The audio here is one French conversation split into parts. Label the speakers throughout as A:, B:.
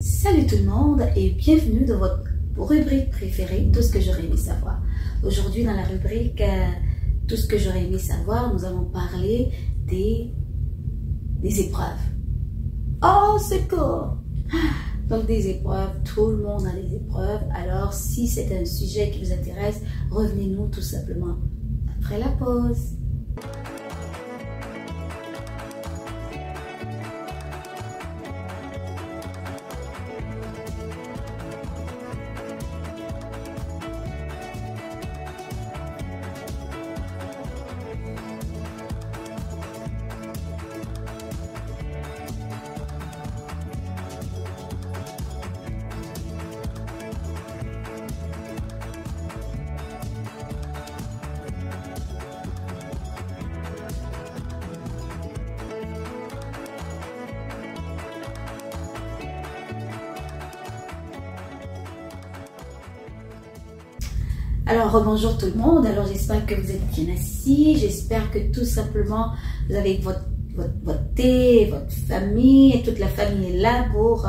A: Salut tout le monde et bienvenue dans votre rubrique préférée, tout ce que j'aurais aimé savoir. Aujourd'hui dans la rubrique tout ce que j'aurais aimé savoir, nous allons parler des épreuves. Oh c'est cool! Donc des épreuves, tout le monde a des épreuves. Alors si c'est un sujet qui vous intéresse, revenez-nous tout simplement après la pause. Alors, rebonjour tout le monde. Alors, j'espère que vous êtes bien assis. J'espère que tout simplement, vous avez votre thé, votre famille, et toute la famille est là pour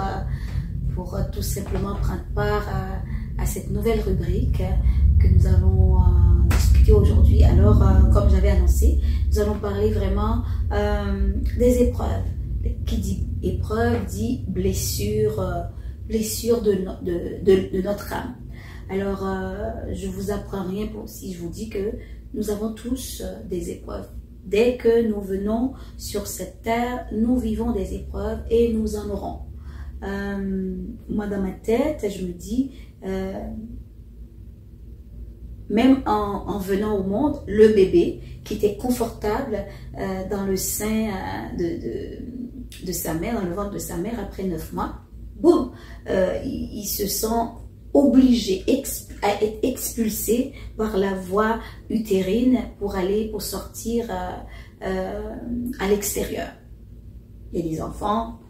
A: tout simplement prendre part à cette nouvelle rubrique que nous allons discuter aujourd'hui. Alors, comme j'avais annoncé, nous allons parler vraiment des épreuves. Qui dit épreuve dit blessure, blessure de notre âme. Alors, je vous apprends rien si je vous dis que nous avons tous des épreuves. Dès que nous venons sur cette terre, nous vivons des épreuves et nous en aurons. Moi, dans ma tête, je me dis, même en venant au monde, le bébé qui était confortable dans le sein de sa mère, dans le ventre de sa mère après 9 mois, boum, il se sent obligé à être expulsé par la voie utérine pour sortir à l'extérieur. Il y a des enfants,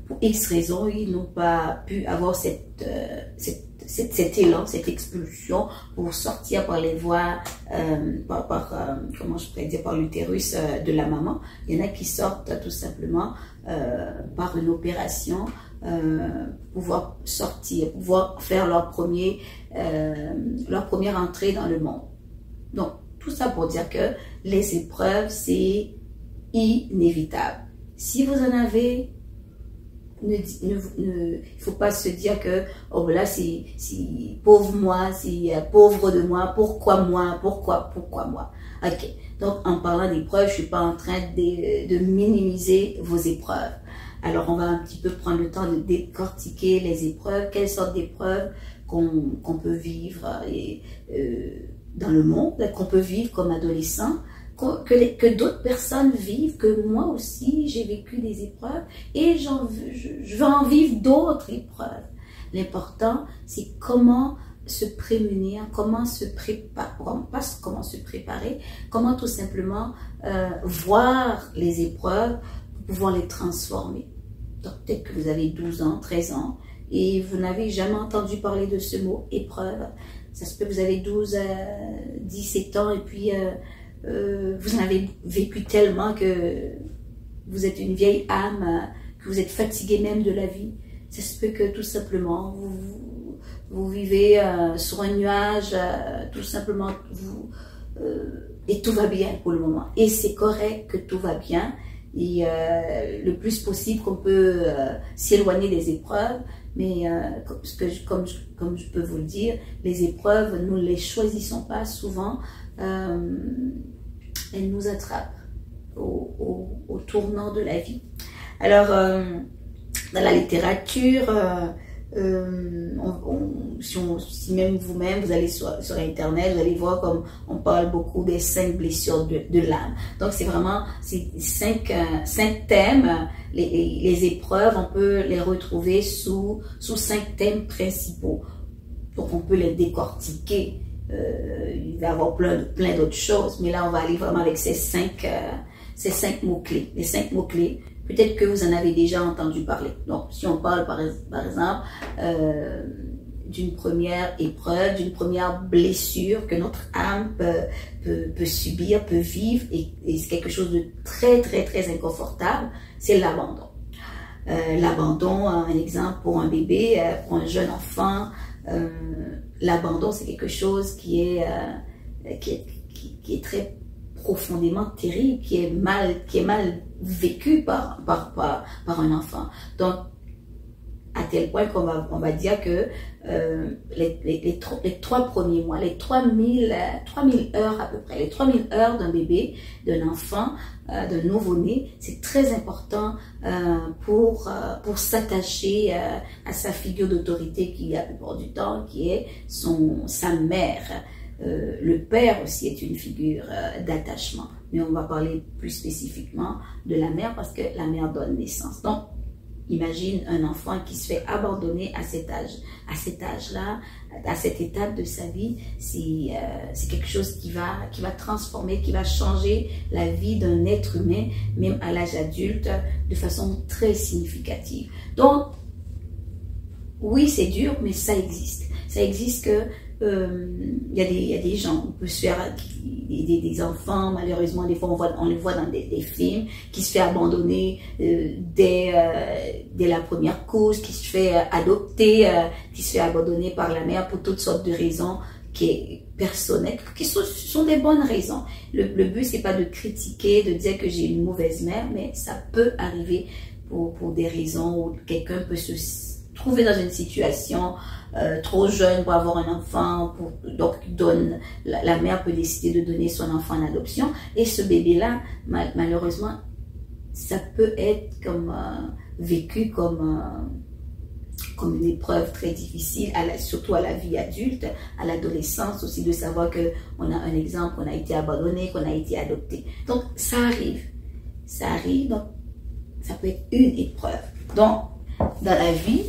A: pour X raisons, ils n'ont pas pu avoir cet élan, cette expulsion pour sortir par les voies, comment je pourrais dire, par l'utérus de la maman. Il y en a qui sortent tout simplement par une opération, pouvoir sortir, pouvoir faire leur première entrée dans le monde. Donc, tout ça pour dire que les épreuves, c'est inévitable. Si vous en avez, il ne faut pas se dire que oh là c'est pauvre moi, c'est pauvre de moi, pourquoi moi, pourquoi moi. Ok, donc en parlant d'épreuves, je suis pas en train de minimiser vos épreuves. Alors on va un petit peu prendre le temps de décortiquer les épreuves, quelles sortes d'épreuves qu'on peut vivre dans le monde, qu'on peut vivre comme adolescent, que d'autres personnes vivent, que moi aussi j'ai vécu des épreuves et je veux en vivre d'autres épreuves. L'important c'est comment se prémunir, comment se préparer, pas comment se préparer, comment tout simplement voir les épreuves pour pouvoir les transformer. Donc peut-être que vous avez 12 ans, 13 ans et vous n'avez jamais entendu parler de ce mot épreuve. Ça se peut que vous avez 12 17 ans et puis vous en avez vécu tellement que vous êtes une vieille âme, que vous êtes fatigué même de la vie. Ça se peut que tout simplement vous vivez sur un nuage, tout simplement et tout va bien pour le moment. Et c'est correct que tout va bien et le plus possible qu'on peut s'éloigner des épreuves. Mais comme je peux vous le dire, les épreuves, nous ne les choisissons pas souvent. Elle nous attrape au tournant de la vie. Alors, dans la littérature, si même vous-même, vous allez sur Internet, vous allez voir comme on parle beaucoup des 5 blessures de l'âme. Donc, c'est vraiment 5 thèmes. Les épreuves, on peut les retrouver sous 5 thèmes principaux. Donc, on peut les décortiquer. Il va y avoir plein d'autres choses, mais là on va aller vraiment avec ces 5 mots-clés. Les 5 mots-clés, peut-être que vous en avez déjà entendu parler. Donc si on parle par exemple d'une première épreuve, d'une première blessure que notre âme peut subir, peut vivre, et c'est quelque chose de très inconfortable, c'est l'abandon. l'abandon, un exemple pour un bébé, pour un jeune enfant, l'abandon c'est quelque chose qui est très profondément terrible, qui est mal vécu par un enfant. Donc, à tel point on va dire que les 3 premiers mois, les 3000 heures à peu près, les 3000 heures d'un bébé, d'un enfant, d'un nouveau-né, c'est très important pour s'attacher à sa figure d'autorité qui, la plupart du temps, qui est sa mère. Le père aussi est une figure d'attachement, mais on va parler plus spécifiquement de la mère parce que la mère donne naissance. Donc, imagine un enfant qui se fait abandonner à cet âge-là, à cette étape de sa vie, c'est quelque chose qui va transformer, qui va changer la vie d'un être humain, même à l'âge adulte, de façon très significative. Donc, oui, c'est dur, mais ça existe. Ça existe que il y a des gens, on peut se faire des enfants, malheureusement des fois on les voit dans des films, qui se fait abandonner dès la première couche, qui se fait adopter, qui se fait abandonner par la mère pour toutes sortes de raisons qui est personnelles, qui sont des bonnes raisons. Le but c'est pas de critiquer, de dire que j'ai une mauvaise mère, mais ça peut arriver pour des raisons où quelqu'un peut se trouver dans une situation trop jeune pour avoir un enfant, donc la mère peut décider de donner son enfant en adoption, et ce bébé-là, malheureusement, ça peut être vécu comme une épreuve très difficile, surtout à la vie adulte, à l'adolescence aussi, de savoir qu'on a un exemple, qu'on a été abandonné, qu'on a été adopté. Donc, ça arrive, donc ça peut être une épreuve. Donc, dans la vie,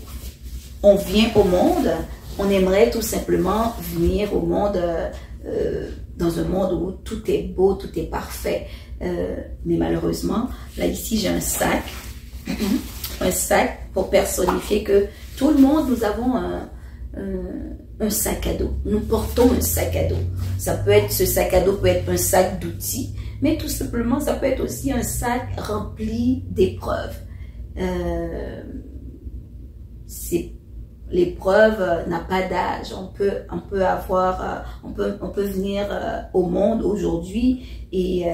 A: on vient au monde, on aimerait tout simplement venir au monde, dans un monde où tout est beau, tout est parfait. Mais malheureusement, là ici j'ai un sac pour personnifier que tout le monde, nous avons un sac à dos. Nous portons un sac à dos. Ce sac à dos peut être un sac d'outils, mais tout simplement ça peut être aussi un sac rempli d'épreuves. L'épreuve n'a pas d'âge. On peut venir au monde aujourd'hui et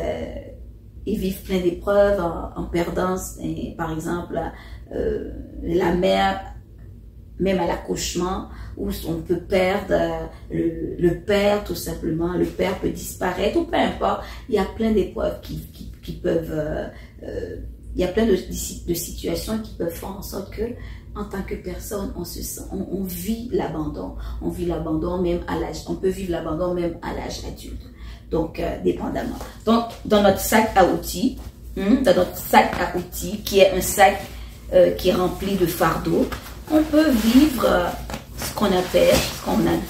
A: vivre plein d'épreuves en perdant, par exemple, la mère, même à l'accouchement, où on peut perdre le père, tout simplement. Le père peut disparaître, ou peu importe. Il y a plein d'épreuves qui peuvent... il y a plein de situations qui peuvent faire en sorte que, en tant que personne, on vit l'abandon. On vit l'abandon même à l'âge. On peut vivre l'abandon même à l'âge adulte. Donc, dépendamment. Donc, dans notre sac à outils, qui est un sac qui est rempli de fardeaux, on peut vivre ce qu'on a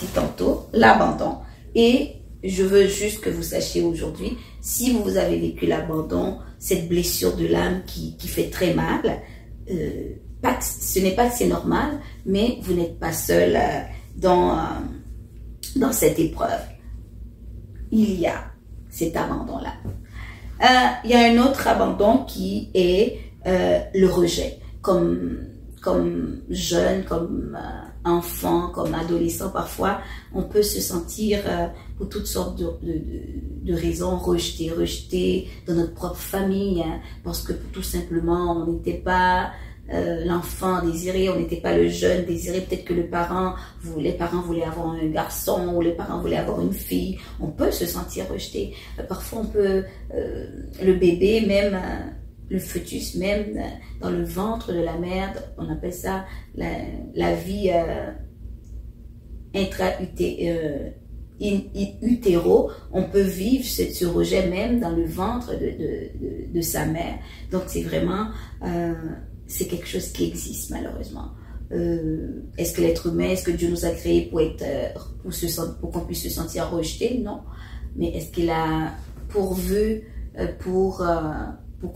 A: dit tantôt, l'abandon. Et je veux juste que vous sachiez aujourd'hui, si vous avez vécu l'abandon, cette blessure de l'âme qui fait très mal, ce n'est pas que c'est normal, mais vous n'êtes pas seul dans cette épreuve. Il y a cet abandon-là. Il y a un autre abandon qui est le rejet. Comme jeune, comme enfant, comme adolescent, parfois, on peut se sentir, pour toutes sortes de raisons, rejeté dans notre propre famille, hein, parce que tout simplement, on n'était pas l'enfant désiré, on n'était pas le jeune désiré. Peut-être que les parents voulaient avoir un garçon, ou les parents voulaient avoir une fille. On peut se sentir rejeté. Parfois, le bébé, même le fœtus, même dans le ventre de la mère, on appelle ça la vie in-utéro, on peut vivre ce rejet même dans le ventre de sa mère. Donc, c'est vraiment... c'est quelque chose qui existe, malheureusement. Est-ce que l'être humain, est-ce que Dieu nous a créés pour qu'on puisse se sentir rejeté? Non. Mais est-ce qu'il a pourvu pour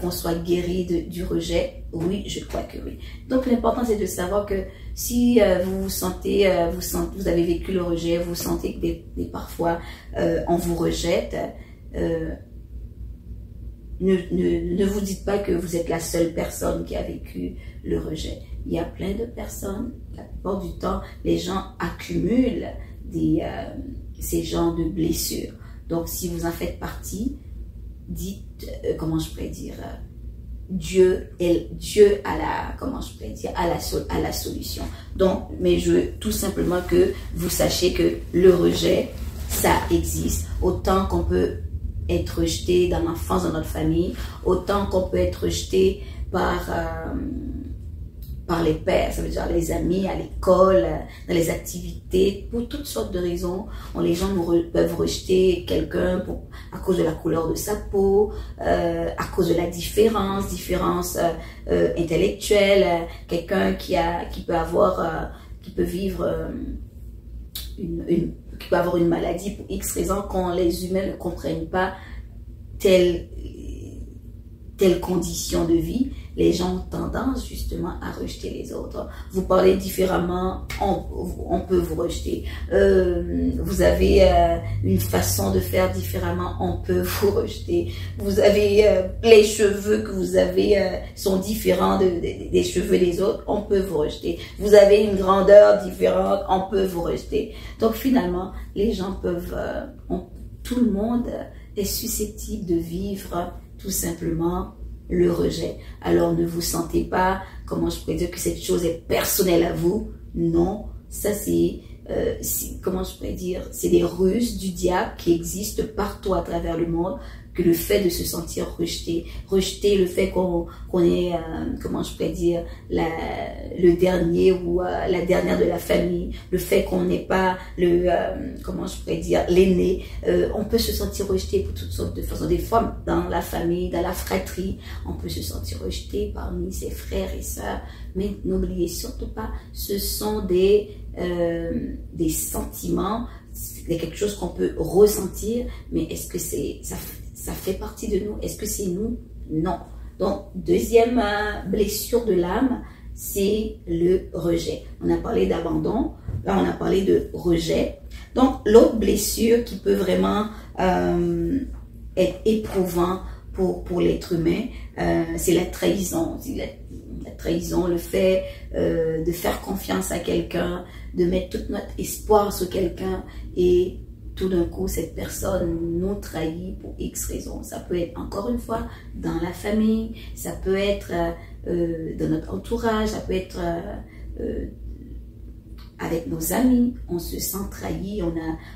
A: qu'on soit guéri du rejet? Oui, je crois que oui. Donc, l'important, c'est de savoir que si vous avez vécu le rejet, vous sentez que parfois on vous rejette, ne vous dites pas que vous êtes la seule personne qui a vécu le rejet. Il y a plein de personnes. La plupart du temps, les gens accumulent ces genres de blessures. Donc, si vous en faites partie, dites, comment je pourrais dire, Dieu a la solution. Donc, mais je veux tout simplement que vous sachiez que le rejet, ça existe. Autant qu'on peut être rejeté dans l'enfance de notre famille, autant qu'on peut être rejeté par les pères, ça veut dire les amis, à l'école, dans les activités, pour toutes sortes de raisons. Les gens peuvent rejeter quelqu'un à cause de la couleur de sa peau, à cause de la différence intellectuelle, quelqu'un qui peut vivre qui peut avoir une maladie pour X raisons, quand les humains ne comprennent pas telle condition de vie, les gens ont tendance justement à rejeter les autres. Vous parlez différemment, on peut vous rejeter. Vous avez une façon de faire différemment, on peut vous rejeter. Vous avez les cheveux que vous avez sont différents des cheveux des autres, on peut vous rejeter. Vous avez une grandeur différente, on peut vous rejeter. Donc finalement, les gens peuvent, tout le monde est susceptible de vivre tout simplement le rejet. Alors ne vous sentez pas, comment je pourrais dire, que cette chose est personnelle à vous. Non, ça c'est, comment je pourrais dire, c'est des ruses du diable qui existent partout à travers le monde, que le fait de se sentir rejeté, le fait qu'on est, comment je pourrais dire, le dernier ou la dernière de la famille, le fait qu'on n'est pas comment je pourrais dire, l'aîné, on peut se sentir rejeté pour toutes sortes de façons. Des fois, dans la famille, dans la fratrie, on peut se sentir rejeté parmi ses frères et sœurs, mais n'oubliez surtout pas, ce sont des sentiments, c'est quelque chose qu'on peut ressentir, mais est-ce que ça fait partie de nous? Est-ce que c'est nous? Non. Donc, deuxième blessure de l'âme, c'est le rejet. On a parlé d'abandon, là on a parlé de rejet. Donc, l'autre blessure qui peut vraiment être éprouvant pour l'être humain, c'est la trahison. La trahison, le fait de faire confiance à quelqu'un, de mettre tout notre espoir sur quelqu'un et tout d'un coup, cette personne nous trahit pour X raisons. Ça peut être, encore une fois, dans la famille, ça peut être dans notre entourage, ça peut être avec nos amis. On se sent trahi,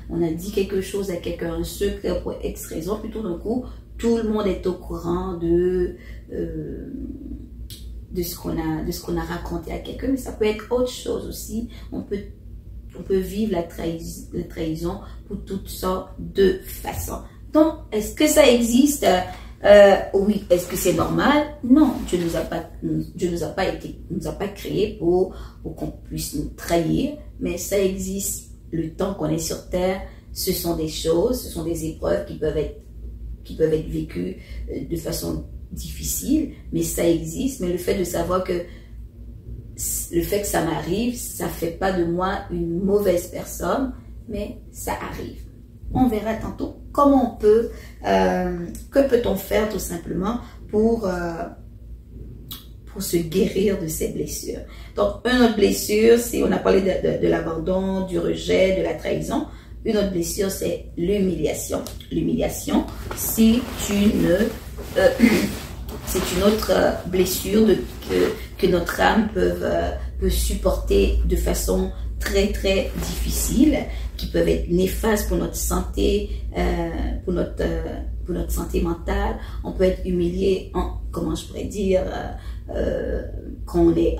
A: on a dit quelque chose à quelqu'un, un secret pour X raisons, puis tout d'un coup, tout le monde est au courant de ce qu'on a raconté à quelqu'un, mais ça peut être autre chose aussi. On peut vivre la trahison pour toutes sortes de façons. Donc, est-ce que ça existe? Oui. Est-ce que c'est normal? Non. Dieu nous a pas créés pour qu'on puisse nous trahir, mais ça existe le temps qu'on est sur terre. Ce sont des choses, ce sont des épreuves qui peuvent être vécues de façon difficile, mais ça existe. Mais le fait de savoir que ça m'arrive, ça fait pas de moi une mauvaise personne, mais ça arrive. On verra tantôt comment que peut-on faire tout simplement pour se guérir de ces blessures. Donc, une autre blessure, on a parlé de l'abandon, du rejet, de la trahison. Une autre blessure, c'est l'humiliation. L'humiliation, c'est une autre blessure que notre âme peut supporter de façon très très difficile, qui peuvent être néfastes pour notre santé, pour notre santé mentale. On peut être humilié, comment je pourrais dire, quand on est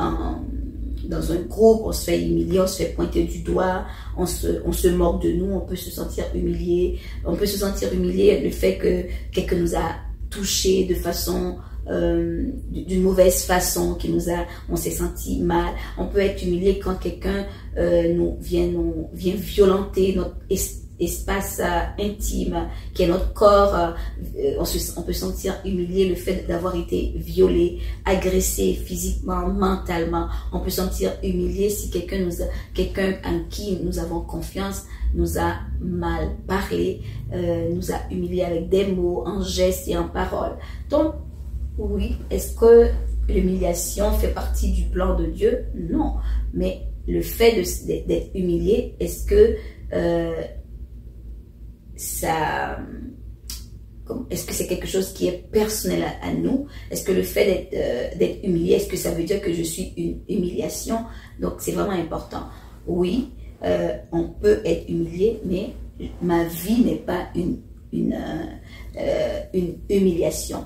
A: dans un groupe, on se fait humilier, on se fait pointer du doigt, on se moque de nous, on peut se sentir humilié. On peut se sentir humilié le fait que quelqu'un nous a touché de façon d'une mauvaise façon, on s'est senti mal. On peut être humilié quand quelqu'un vient violenter espace intime, qui est notre corps. On peut sentir humilié le fait d'avoir été violé, agressé physiquement, mentalement. On peut sentir humilié si quelqu'un en qui nous avons confiance nous a mal parlé, nous a humilié avec des mots, en gestes et en paroles. Donc, oui, est-ce que l'humiliation fait partie du plan de Dieu? Non. Mais le fait d'être humilié, est-ce que est-ce que c'est quelque chose qui est personnel à nous? Est-ce que le fait d'être humilié, est-ce que ça veut dire que je suis une humiliation? Donc, c'est vraiment important. Oui, on peut être humilié, mais ma vie n'est pas une humiliation.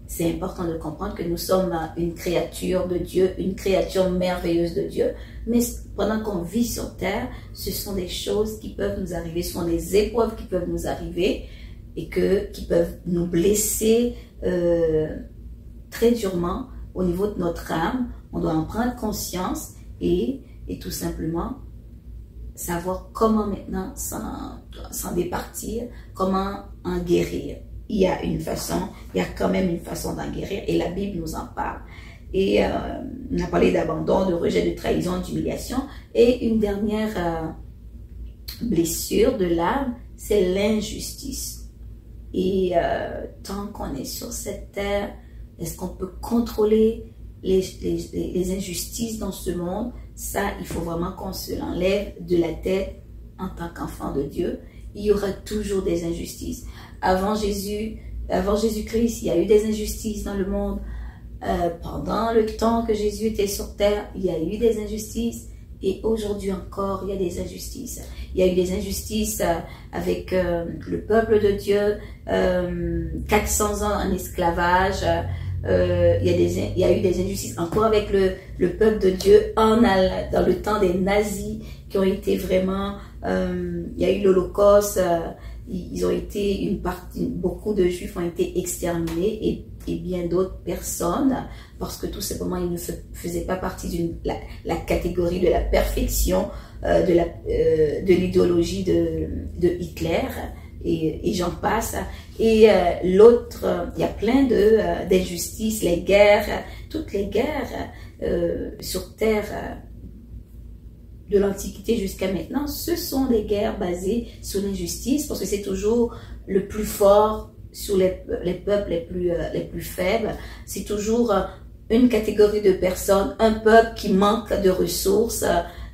A: C'est important de comprendre que nous sommes une créature de Dieu, une créature merveilleuse de Dieu, mais pendant qu'on vit sur terre, ce sont des choses qui peuvent nous arriver, ce sont des épreuves qui peuvent nous arriver et qui peuvent nous blesser très durement au niveau de notre âme. On doit en prendre conscience et tout simplement savoir comment maintenant s'en départir, comment en guérir. Il y a quand même une façon d'en guérir et la Bible nous en parle. Et on a parlé d'abandon, de rejet, de trahison, d'humiliation. Et une dernière blessure de l'âme, c'est l'injustice. Et tant qu'on est sur cette terre, est-ce qu'on peut contrôler les injustices dans ce monde? Ça, il faut vraiment qu'on se l'enlève de la tête en tant qu'enfant de Dieu. Il y aura toujours des injustices. Avant Jésus-Christ, il y a eu des injustices dans le monde. Pendant le temps que Jésus était sur terre, il y a eu des injustices. Et aujourd'hui encore, il y a des injustices. Il y a eu des injustices avec le peuple de Dieu, 400 ans en esclavage. Il y a eu des injustices encore avec le peuple de Dieu dans le temps des nazis qui ont été vraiment... il y a eu l'Holocauste, ils ont été beaucoup de Juifs ont été exterminés et bien d'autres personnes parce que tout simplement ils ne faisaient pas partie de la catégorie de la perfection de l'idéologie de Hitler et j'en passe. Et l'autre, il y a plein d'injustices, les guerres, toutes les guerres sur terre de l'Antiquité jusqu'à maintenant, ce sont des guerres basées sur l'injustice parce que c'est toujours le plus fort sur les peuples les plus faibles. C'est toujours une catégorie de personnes, un peuple qui manque de ressources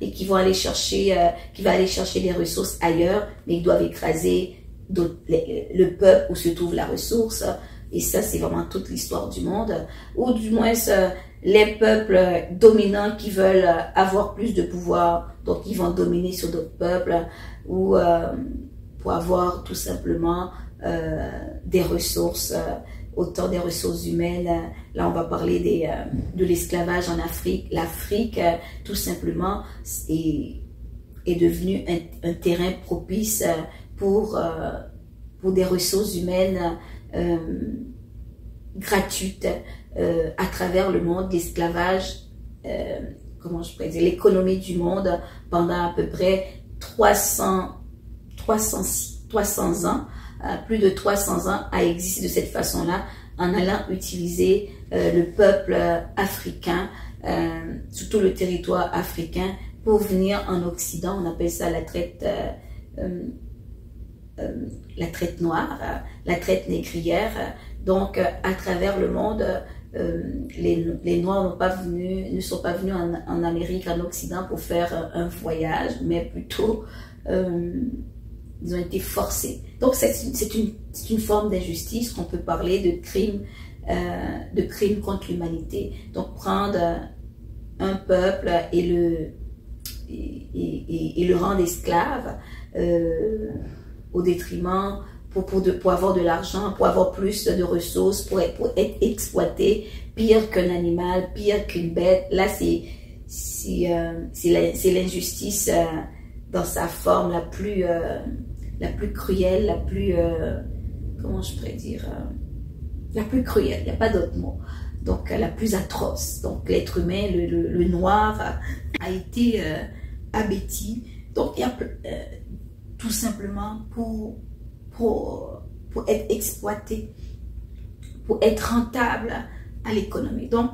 A: et qui va aller chercher des ressources ailleurs, mais ils doivent écraser le peuple où se trouve la ressource. Et ça, c'est vraiment toute l'histoire du monde. Ou du moins, les peuples dominants qui veulent avoir plus de pouvoir, donc ils vont dominer sur d'autres peuples, ou pour avoir tout simplement des ressources, autant des ressources humaines. Là, on va parler de l'esclavage en Afrique. L'Afrique, tout simplement, est devenu un terrain propice pour des ressources humaines gratuites à travers le monde. L'esclavage, comment je pourrais dire, l'économie du monde pendant à peu près 300 ans, plus de 300 ans a existé de cette façon-là, en allant utiliser le peuple africain, surtout le territoire africain, pour venir en Occident. On appelle ça la traite noire, la traite négrière. Donc, à travers le monde, les Noirs ne sont pas venus en Amérique, en Occident pour faire un voyage, mais plutôt ils ont été forcés. Donc, c'est une forme d'injustice qu'on peut parler de crime contre l'humanité. Donc, prendre un peuple et le rendre esclave au détriment pour avoir de l'argent, pour avoir plus de ressources, pour être exploité, pire qu'un animal, pire qu'une bête. Là, c'est l'injustice dans sa forme la plus cruelle, la plus comment je pourrais dire, la plus cruelle. Il n'y a pas d'autre mot. Donc la plus atroce. Donc l'être humain, le noir a été abattu. Donc il y a tout simplement pour être exploité, pour être rentable à l'économie. Donc,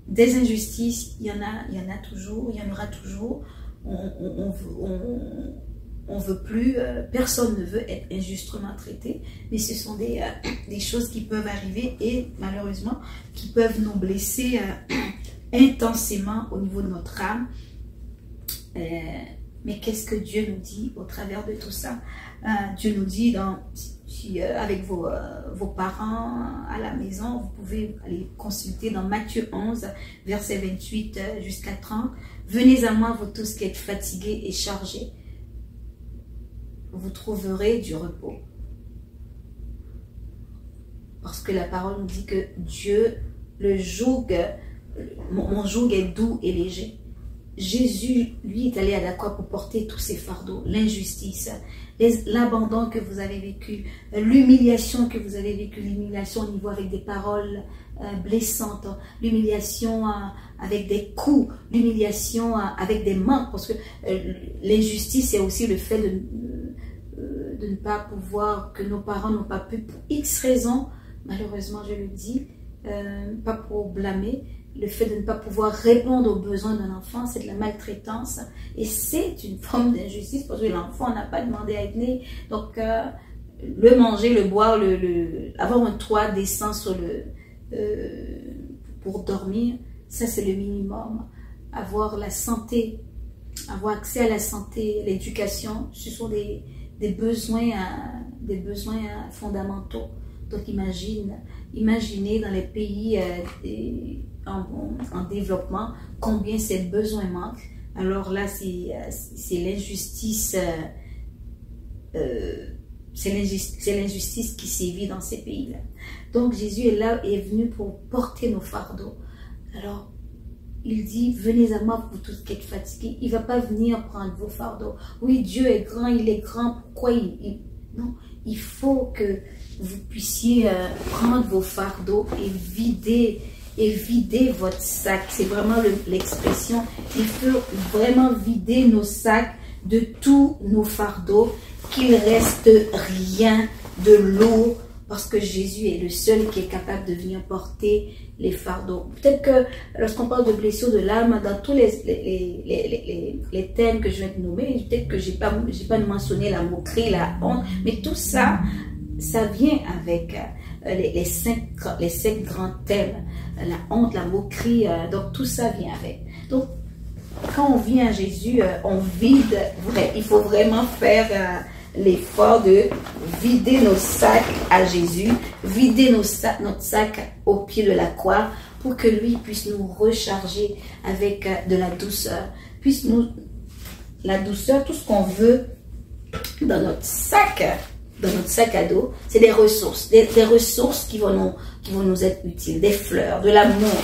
A: des injustices, il y en a toujours, il y en aura toujours. On veut plus, personne ne veut être injustement traité, mais ce sont des choses qui peuvent arriver et malheureusement qui peuvent nous blesser intensément au niveau de notre âme. Mais qu'est-ce que Dieu nous dit au travers de tout ça? Dieu nous dit, avec vos parents à la maison, vous pouvez aller consulter dans Matthieu 11, verset 28 jusqu'à 30. « Venez à moi, vous tous qui êtes fatigués et chargés, vous trouverez du repos. » Parce que la parole nous dit que Dieu, mon joug est doux et léger. Jésus, lui, est allé à la croix pour porter tous ces fardeaux, l'injustice, l'abandon que vous avez vécu, l'humiliation que vous avez vécue, l'humiliation au niveau avec des paroles blessantes, l'humiliation avec des coups, l'humiliation avec des manques, parce que l'injustice, c'est aussi le fait de ne pas pouvoir, que nos parents n'ont pas pu, pour X raisons, malheureusement je le dis, pas pour blâmer, le fait de ne pas pouvoir répondre aux besoins d'un enfant, c'est de la maltraitance et c'est une forme d'injustice parce que l'enfant n'a pas demandé à être né. Donc, le manger, le boire, avoir un toit décent sur pour dormir, ça c'est le minimum. Avoir la santé, avoir accès à la santé, l'éducation, ce sont des besoins fondamentaux. Donc, imaginez dans les pays en développement combien ces besoins manquent. Alors là, c'est l'injustice qui sévit dans ces pays-là. Donc, Jésus est venu pour porter nos fardeaux. Alors, il dit, venez à moi pour tous qui êtes fatigués. Il ne va pas venir prendre vos fardeaux. Oui, Dieu est grand, il est grand. Pourquoi non, il faut que vous puissiez prendre vos fardeaux et vider votre sac. C'est vraiment l'expression. Il faut vraiment vider nos sacs de tous nos fardeaux, qu'il reste rien de lourd, parce que Jésus est le seul qui est capable de venir porter les fardeaux. Peut-être que lorsqu'on parle de blessures de l'âme, dans tous les thèmes que je viens de nommer, peut-être que j'ai pas mentionné la moquerie, la honte, mais tout ça, ça vient avec les cinq grands thèmes, la honte, la moquerie, donc tout ça vient avec. Donc, quand on vient à Jésus, on vide, il faut vraiment faire l'effort de vider nos sacs à Jésus, vider notre sac au pied de la croix pour que lui puisse nous recharger avec de la douceur. La douceur, tout ce qu'on veut dans notre sac à dos, c'est des ressources, des ressources qui vont nous être utiles, des fleurs, de l'amour,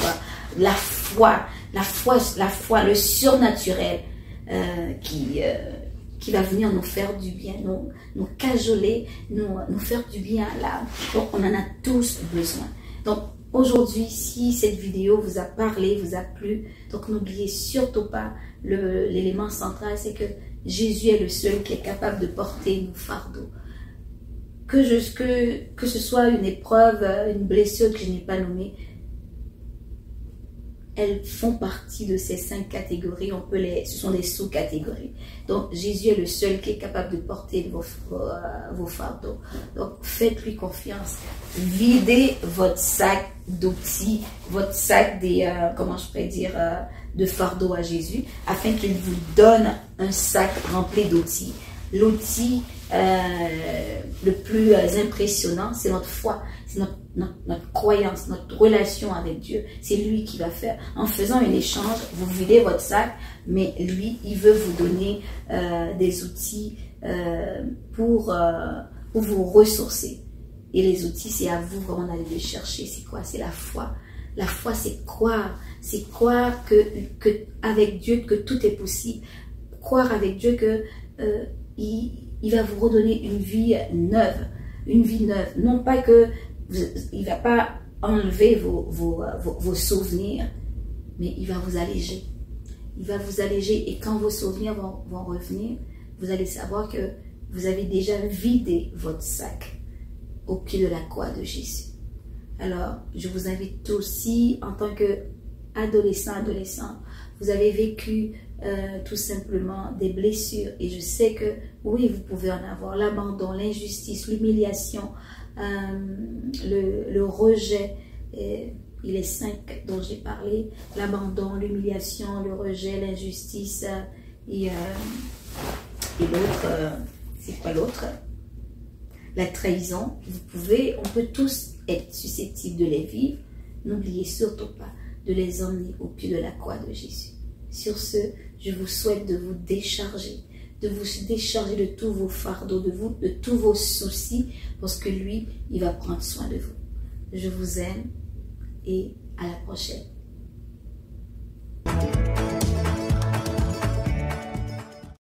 A: la foi, le surnaturel qui va venir nous faire du bien, nous cajoler, nous faire du bien à l'âme. Donc, on en a tous besoin. Donc, aujourd'hui, si cette vidéo vous a parlé, vous a plu, donc n'oubliez surtout pas l'élément central, c'est que Jésus est le seul qui est capable de porter nos fardeaux. Que ce soit une épreuve, une blessure que je n'ai pas nommée, elles font partie de ces 5 catégories. Ce sont des sous-catégories. Donc, Jésus est le seul qui est capable de porter vos fardeaux. Donc, faites-lui confiance. Videz votre sac d'outils, votre sac de fardeaux à Jésus, afin qu'il vous donne un sac rempli d'outils. L'outil le plus impressionnant, c'est notre foi, c'est notre croyance, notre relation avec Dieu. C'est lui qui va faire. En faisant un échange, vous videz votre sac, mais lui, il veut vous donner des outils pour vous ressourcer. Et les outils, c'est à vous vraiment d'aller les chercher. C'est quoi? C'est la foi. La foi, c'est croire. C'est croire que avec Dieu, que tout est possible. Croire avec Dieu que il va vous redonner une vie neuve. Une vie neuve. Non pas que il ne va pas enlever vos souvenirs, mais il va vous alléger. Il va vous alléger et quand vos souvenirs vont revenir, vous allez savoir que vous avez déjà vidé votre sac au pied de la croix de Jésus. Alors, je vous invite aussi, en tant qu'adolescent, vous avez vécu tout simplement des blessures. Et je sais que, oui, vous pouvez en avoir. L'abandon, l'injustice, l'humiliation, le rejet. Il est 5 dont j'ai parlé. L'abandon, l'humiliation, le rejet, l'injustice et l'autre, c'est quoi l'autre? La trahison. On peut tous être susceptibles de les vivre. N'oubliez surtout pas de les emmener au pied de la croix de Jésus. Sur ce, je vous souhaite de vous décharger de tous vos fardeaux, de tous vos soucis, parce que lui, il va prendre soin de vous. Je vous aime et à la prochaine.